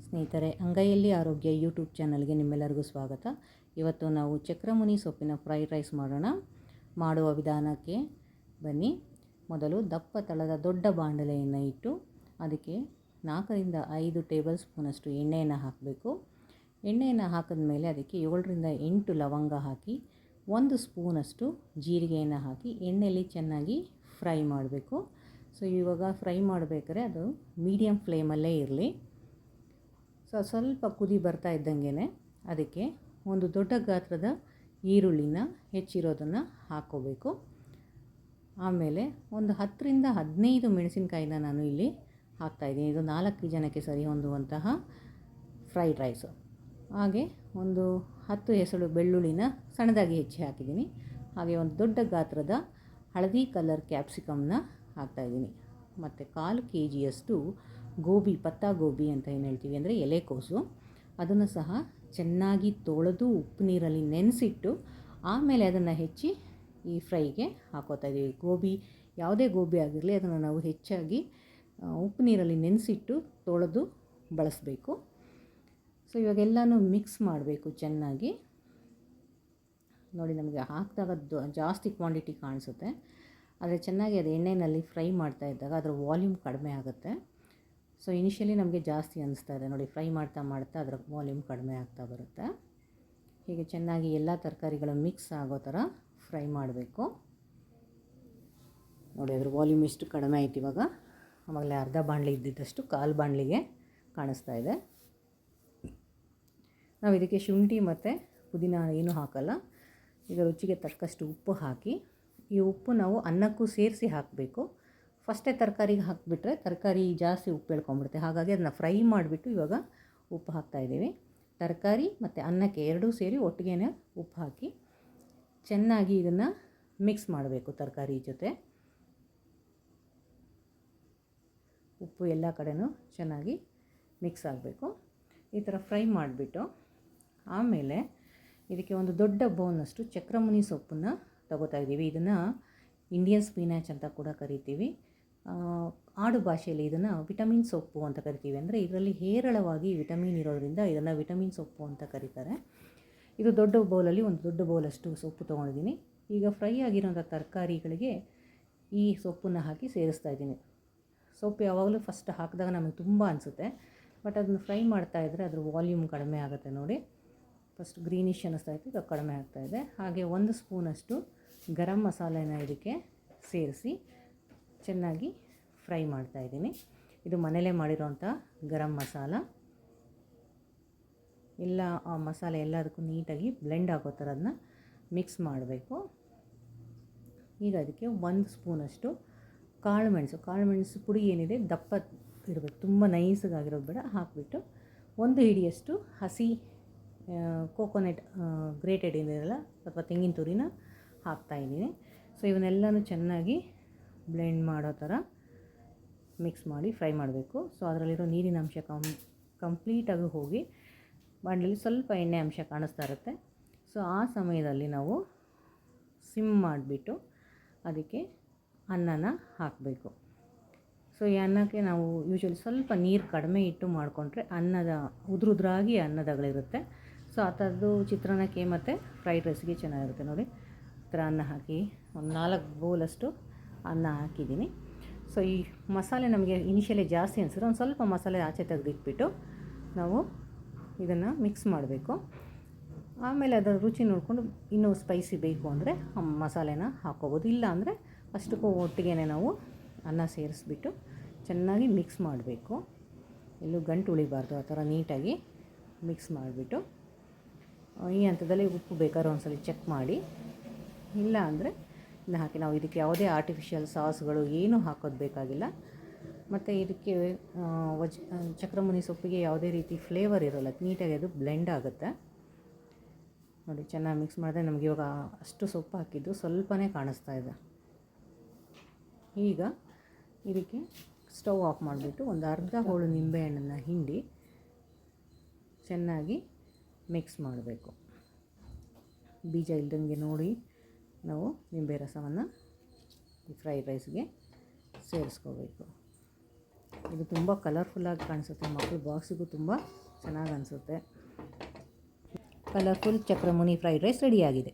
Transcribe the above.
ಸ್ನೇಹಿತರೆ, ಅಂಗೈಯಲ್ಲಿ ಆರೋಗ್ಯ ಯೂಟ್ಯೂಬ್ ಚಾನಲ್ಗೆ ನಿಮ್ಮೆಲ್ಲರಿಗೂ ಸ್ವಾಗತ. ಇವತ್ತು ನಾವು ಚಕ್ರಮುನಿ ಸೊಪ್ಪಿನ ಫ್ರೈಡ್ ರೈಸ್ ಮಾಡೋಣ. ಮಾಡುವ ವಿಧಾನಕ್ಕೆ ಬನ್ನಿ. ಮೊದಲು ದಪ್ಪ ತಳದ ದೊಡ್ಡ ಬಾಣಲೆಯನ್ನು ಇಟ್ಟು ಅದಕ್ಕೆ 4ರಿಂದ 5 ಟೇಬಲ್ ಸ್ಪೂನಷ್ಟು ಎಣ್ಣೆಯನ್ನು ಹಾಕಬೇಕು. ಎಣ್ಣೆಯನ್ನು ಹಾಕಿದ ಮೇಲೆ ಅದಕ್ಕೆ 7ರಿಂದ 8 ಲವಂಗ ಹಾಕಿ 1 ಸ್ಪೂನಷ್ಟು ಜೀರಿಗೆಯನ್ನು ಹಾಕಿ ಎಣ್ಣೆಯಲ್ಲಿ ಚೆನ್ನಾಗಿ ಫ್ರೈ ಮಾಡಬೇಕು. ಸೊ ಇವಾಗ ಫ್ರೈ ಮಾಡಬೇಕಾದ್ರೆ ಅದು ಮೀಡಿಯಮ್ ಫ್ಲೇಮಲ್ಲೇ ಇರಲಿ. ಸ್ವಲ್ಪ ಕುದಿ ಬರ್ತಾ ಇದ್ದಂಗೆ ಅದಕ್ಕೆ ಒಂದು ದೊಡ್ಡ ಗಾತ್ರದ ಈರುಳ್ಳಿನ ಹೆಚ್ಚಿರೋದನ್ನು ಹಾಕ್ಕೋಬೇಕು. ಆಮೇಲೆ ಒಂದು 10ರಿಂದ 15 ಮೆಣಸಿನಕಾಯಿನ ನಾನು ಇಲ್ಲಿ ಹಾಕ್ತಾಯಿದ್ದೀನಿ. ಇದು 4 ಜನಕ್ಕೆ ಸರಿ ಹೊಂದುವಂತಹ ಫ್ರೈಡ್ ರೈಸು. ಹಾಗೆ ಒಂದು 10 ಎಸಳು ಬೆಳ್ಳುಳ್ಳಿನ ಸಣ್ಣದಾಗಿ ಹೆಚ್ಚಿ ಹಾಕಿದ್ದೀನಿ. ಹಾಗೆ ಒಂದು ದೊಡ್ಡ ಗಾತ್ರದ ಹಳದಿ ಕಲರ್ ಕ್ಯಾಪ್ಸಿಕಮ್ನ ಹಾಕ್ತಾಯಿದ್ದೀನಿ. ಮತ್ತು 1/4 kgಯಷ್ಟು ಗೋಬಿ, ಪತ್ತಾ ಗೋಬಿ ಅಂತ ಏನು ಹೇಳ್ತೀವಿ ಅಂದರೆ ಎಲೆಕೋಸು, ಅದನ್ನು ಸಹ ಚೆನ್ನಾಗಿ ತೊಳೆದು ಉಪ್ಪು ನೀರಲ್ಲಿ ನೆನೆಸಿಟ್ಟು ಆಮೇಲೆ ಅದನ್ನು ಹೆಚ್ಚಿ ಈ ಫ್ರೈಗೆ ಹಾಕೋತಾ ಇದ್ದೀವಿ. ಗೋಬಿ, ಯಾವುದೇ ಗೋಬಿ ಆಗಿರಲಿ ಅದನ್ನು ನಾವು ಹೆಚ್ಚಾಗಿ ಉಪ್ಪು ನೀರಲ್ಲಿ ನೆನೆಸಿಟ್ಟು ತೊಳೆದು ಬಳಸಬೇಕು. ಸೊ ಇವಾಗೆಲ್ಲನೂ ಮಿಕ್ಸ್ ಮಾಡಬೇಕು ಚೆನ್ನಾಗಿ. ನೋಡಿ, ನಮಗೆ ಹಾಕಿದಾಗ ಜಾಸ್ತಿ ಕ್ವಾಂಟಿಟಿ ಕಾಣಿಸುತ್ತೆ, ಆದರೆ ಚೆನ್ನಾಗಿ ಅದು ಎಣ್ಣೆಯಲ್ಲಿ ಫ್ರೈ ಮಾಡ್ತಾ ಇದ್ದಾಗ ಅದರ ವಾಲ್ಯೂಮ್ ಕಡಿಮೆ ಆಗುತ್ತೆ. ಸೊ ಇನಿಷಿಯಲಿ ನಮಗೆ ಜಾಸ್ತಿ ಅನಿಸ್ತಾ ಇದೆ ನೋಡಿ, ಫ್ರೈ ಮಾಡ್ತಾ ಮಾಡ್ತಾ ಅದರ ವಾಲ್ಯೂಮ್ ಕಡಿಮೆ ಆಗ್ತಾ ಬರುತ್ತೆ. ಹೀಗೆ ಚೆನ್ನಾಗಿ ಎಲ್ಲ ತರಕಾರಿಗಳು ಮಿಕ್ಸ್ ಆಗೋ ಥರ ಫ್ರೈ ಮಾಡಬೇಕು. ನೋಡಿ, ಅದರ ವಾಲ್ಯೂಮ್ ಎಷ್ಟು ಕಡಿಮೆ ಆಯ್ತು ಇವಾಗ. ಆಮೇಲೆ ಅರ್ಧ ಬಾಣಲಿ ಇದ್ದಿದ್ದಷ್ಟು 1/4 ಬಾಣಲಿಗೆ ಕಾಣಿಸ್ತಾ ಇದೆ. ನಾವು ಇದಕ್ಕೆ ಶುಂಠಿ ಮತ್ತು ಪುದೀನ ಏನೂ ಹಾಕಲ್ಲ. ಈಗ ರುಚಿಗೆ ತಕ್ಕಷ್ಟು ಉಪ್ಪು ಹಾಕಿ, ಈ ಉಪ್ಪು ನಾವು ಅನ್ನಕ್ಕೂ ಸೇರಿಸಿ ಹಾಕಬೇಕು. ಫಸ್ಟೇ ತರಕಾರಿಗೆ ಹಾಕಿಬಿಟ್ರೆ ತರಕಾರಿ ಜಾಸ್ತಿ ಉಪ್ಪು ಎಳ್ಕೊಂಬಿಡುತ್ತೆ. ಹಾಗಾಗಿ ಅದನ್ನು ಫ್ರೈ ಮಾಡಿಬಿಟ್ಟು ಇವಾಗ ಉಪ್ಪು ಹಾಕ್ತಾಯಿದ್ದೀವಿ. ತರಕಾರಿ ಮತ್ತು ಅನ್ನಕ್ಕೆ ಎರಡೂ ಸೇರಿ ಒಟ್ಟಿಗೆ ಉಪ್ಪು ಹಾಕಿ ಚೆನ್ನಾಗಿ ಇದನ್ನು ಮಿಕ್ಸ್ ಮಾಡಬೇಕು. ತರಕಾರಿ ಜೊತೆ ಉಪ್ಪು ಎಲ್ಲ ಕಡೆನೂ ಚೆನ್ನಾಗಿ ಮಿಕ್ಸ್ ಆಗಬೇಕು. ಈ ಥರ ಫ್ರೈ ಮಾಡಿಬಿಟ್ಟು ಆಮೇಲೆ ಇದಕ್ಕೆ ಒಂದು ದೊಡ್ಡ ಬೌಲ್ನಷ್ಟು ಚಕ್ರಮುನಿ ಸೊಪ್ಪನ್ನು ತಗೋತಾ ಇದ್ದೀವಿ. ಇದನ್ನು ಇಂಡಿಯನ್ ಸ್ಪಿನಾಚ್ ಅಂತ ಕೂಡ ಕರಿತೀವಿ. ಆಡು ಭಾಷೆಯಲ್ಲಿ ಇದನ್ನು ವಿಟಮಿನ್ ಸೊಪ್ಪು ಅಂತ ಕರಿತೀವಿ. ಅಂದರೆ ಇದರಲ್ಲಿ ಹೇರಳವಾಗಿ ವಿಟಮಿನ್ ಇರೋದರಿಂದ ಇದನ್ನು ವಿಟಮಿನ್ ಸೊಪ್ಪು ಅಂತ ಕರೀತಾರೆ. ಇದು ದೊಡ್ಡ ಬೌಲಲ್ಲಿ ಒಂದು ದೊಡ್ಡ ಬೌಲಷ್ಟು ಸೊಪ್ಪು ತೊಗೊಂಡಿದ್ದೀನಿ. ಈಗ ಫ್ರೈ ಆಗಿರೋಂಥ ತರಕಾರಿಗಳಿಗೆ ಈ ಸೊಪ್ಪನ್ನು ಹಾಕಿ ಸೇರಿಸ್ತಾ ಇದ್ದೀನಿ. ಸೊಪ್ಪು ಯಾವಾಗಲೂ ಫಸ್ಟ್ ಹಾಕಿದಾಗ ನಮಗೆ ತುಂಬ ಅನಿಸುತ್ತೆ, ಬಟ್ ಅದನ್ನು ಫ್ರೈ ಮಾಡ್ತಾಯಿದ್ರೆ ಅದ್ರ ವಾಲ್ಯೂಮ್ ಕಡಿಮೆ ಆಗುತ್ತೆ. ನೋಡಿ, ಫಸ್ಟ್ ಗ್ರೀನಿಶ್ ಅನ್ನಿಸ್ತಾ ಇತ್ತು, ಈಗ ಕಡಿಮೆ ಆಗ್ತಾಯಿದೆ. ಹಾಗೆ 1 ಸ್ಪೂನಷ್ಟು ಗರಂ ಮಸಾಲೆನ ಇದಕ್ಕೆ ಸೇರಿಸಿ ಚೆನ್ನಾಗಿ ಫ್ರೈ ಮಾಡ್ತಾಯಿದ್ದೀನಿ. ಇದು ಮನೇಲೇ ಮಾಡಿರೋಂಥ ಗರಂ ಮಸಾಲ. ಎಲ್ಲ ಆ ಮಸಾಲೆ ಎಲ್ಲದಕ್ಕೂ ನೀಟಾಗಿ ಬ್ಲೆಂಡ್ ಆಗೋ ಥರ ಅದನ್ನ ಮಿಕ್ಸ್ ಮಾಡಬೇಕು. ಈಗ ಅದಕ್ಕೆ 1 ಸ್ಪೂನಷ್ಟು ಕಾಳುಮೆಣಸು ಪುಡಿ ಏನಿದೆ ದಪ್ಪ ಇರಬೇಕು, ತುಂಬ ನೈಸಾಗಿರೋದು ಬೇಡ, ಹಾಕಿಬಿಟ್ಟು 1 ಹಿಡಿಯಷ್ಟು ಹಸಿ ಕೋಕೋನಟ್ ಗ್ರೇಟೆಡ್ ಏನಿರಲ್ಲ ಅಥವಾ ತೆಂಗಿನ ತುರಿನ ಹಾಕ್ತಾಯಿದ್ದೀನಿ. ಸೊ ಇವನ್ನೆಲ್ಲನೂ ಚೆನ್ನಾಗಿ ಬ್ಲೆಂಡ್ ಮಾಡೋ ಥರ ಮಿಕ್ಸ್ ಮಾಡಿ ಫ್ರೈ ಮಾಡಬೇಕು. ಸೊ ಅದರಲ್ಲಿರೋ ನೀರಿನ ಅಂಶ ಕಂಪ್ಲೀಟಾಗಿ ಹೋಗಿ ಬಾಣಲೆಯಲ್ಲಿ ಸ್ವಲ್ಪ ಎಣ್ಣೆ ಅಂಶ ಕಾಣಿಸ್ತಾ ಇರುತ್ತೆ. ಸೊ ಆ ಸಮಯದಲ್ಲಿ ನಾವು ಸಿಮ್ ಮಾಡಿಬಿಟ್ಟು ಅದಕ್ಕೆ ಅನ್ನನ ಹಾಕಬೇಕು. ಸೊ ಈ ಅನ್ನಕ್ಕೆ ನಾವು ಯೂಶ್ವಲಿ ಸ್ವಲ್ಪ ನೀರು ಕಡಿಮೆ ಇಟ್ಟು ಮಾಡಿಕೊಂಡ್ರೆ ಅನ್ನದ ಉದುರಾಗಿ ಅನ್ನದಗಳಿರುತ್ತೆ. ಸೊ ಆ ಥರದ್ದು ಚಿತ್ರಾನ್ನಕ್ಕೆ ಮತ್ತು ಫ್ರೈಡ್ ರೈಸ್ಗೆ ಚೆನ್ನಾಗಿರುತ್ತೆ. ನೋಡಿ, ಈ ಥರ ಅನ್ನ ಹಾಕಿ ಒಂದು 4 ಬೌಲಷ್ಟು ಅನ್ನ ಹಾಕಿದ್ದೀನಿ. ಸೊ ಈ ಮಸಾಲೆ ನಮಗೆ ಇನಿಷಿಯಲಿ ಜಾಸ್ತಿ ಅನಿಸಿದ್ರೆ ಒಂದು ಸ್ವಲ್ಪ ಮಸಾಲೆ ಆಚೆ ತೆಗೆದಿಟ್ಬಿಟ್ಟು ನಾವು ಇದನ್ನು ಮಿಕ್ಸ್ ಮಾಡಬೇಕು. ಆಮೇಲೆ ಅದರ ರುಚಿ ನೋಡಿಕೊಂಡು ಇನ್ನೂ ಸ್ಪೈಸಿ ಬೇಕು ಅಂದರೆ ಮಸಾಲೆನ ಹಾಕ್ಕೋಬೋದು. ಇಲ್ಲ ಅಂದರೆ ಅಷ್ಟಕ್ಕೂ ಒಟ್ಟಿಗೆ ನಾವು ಅನ್ನ ಸೇರಿಸ್ಬಿಟ್ಟು ಚೆನ್ನಾಗಿ ಮಿಕ್ಸ್ ಮಾಡಬೇಕು. ಎಲ್ಲೂ ಗಂಟು ಉಳಿಬಾರ್ದು. ಆ ಥರ ನೀಟಾಗಿ ಮಿಕ್ಸ್ ಮಾಡಿಬಿಟ್ಟು ಈ ಹಂತದಲ್ಲಿ ಉಪ್ಪು ಬೇಕಾದ್ರೂ ಒಂದ್ಸಲ ಚೆಕ್ ಮಾಡಿ, ಇಲ್ಲ ಅಂದರೆ ಇದನ್ನ ಹಾಕಿ. ನಾವು ಇದಕ್ಕೆ ಯಾವುದೇ ಆರ್ಟಿಫಿಷಿಯಲ್ ಸಾಸ್ಗಳು ಏನೂ ಹಾಕೋದು ಬೇಕಾಗಿಲ್ಲ. ಮತ್ತು ಇದಕ್ಕೆ ಚಕ್ರಮುನಿ ಸೊಪ್ಪಿಗೆ ಯಾವುದೇ ರೀತಿ ಫ್ಲೇವರ್ ಇರೋಲ್ಲ, ನೀಟಾಗಿ ಅದು ಬ್ಲೆಂಡ್ ಆಗುತ್ತೆ. ನೋಡಿ, ಚೆನ್ನಾಗಿ ಮಿಕ್ಸ್ ಮಾಡಿದ್ರೆ ನಮಗೆ ಇವಾಗ ಅಷ್ಟು ಸೊಪ್ಪು ಹಾಕಿದ್ದು ಸ್ವಲ್ಪನೇ ಕಾಣಿಸ್ತಾ ಇದೆ. ಈಗ ಇದಕ್ಕೆ ಸ್ಟವ್ ಆಫ್ ಮಾಡಿಬಿಟ್ಟು ಒಂದು ಅರ್ಧ ಹೋಳು ನಿಂಬೆಹಣ್ಣನ್ನು ಹಿಂಡಿ ಚೆನ್ನಾಗಿ ಮಿಕ್ಸ್ ಮಾಡಬೇಕು. ಬೀಜ ಇಲ್ದಂಗೆ ನೋಡಿ ನಾವು ನಿಂಬೆ ರಸವನ್ನು ಈ ಫ್ರೈಡ್ ರೈಸ್ಗೆ ಸೇರಿಸ್ಕೋಬೇಕು. ಇದು ತುಂಬ ಕಲರ್ಫುಲ್ಲಾಗಿ ಕಾಣಿಸುತ್ತೆ, ಮಕ್ಕಳು ಬಾಕ್ಸಿಗೂ ತುಂಬ ಚೆನ್ನಾಗಿ ಅನಿಸುತ್ತೆ. ಕಲರ್ಫುಲ್ ಚಕ್ರಮುನಿ ಫ್ರೈಡ್ ರೈಸ್ ರೆಡಿಯಾಗಿದೆ.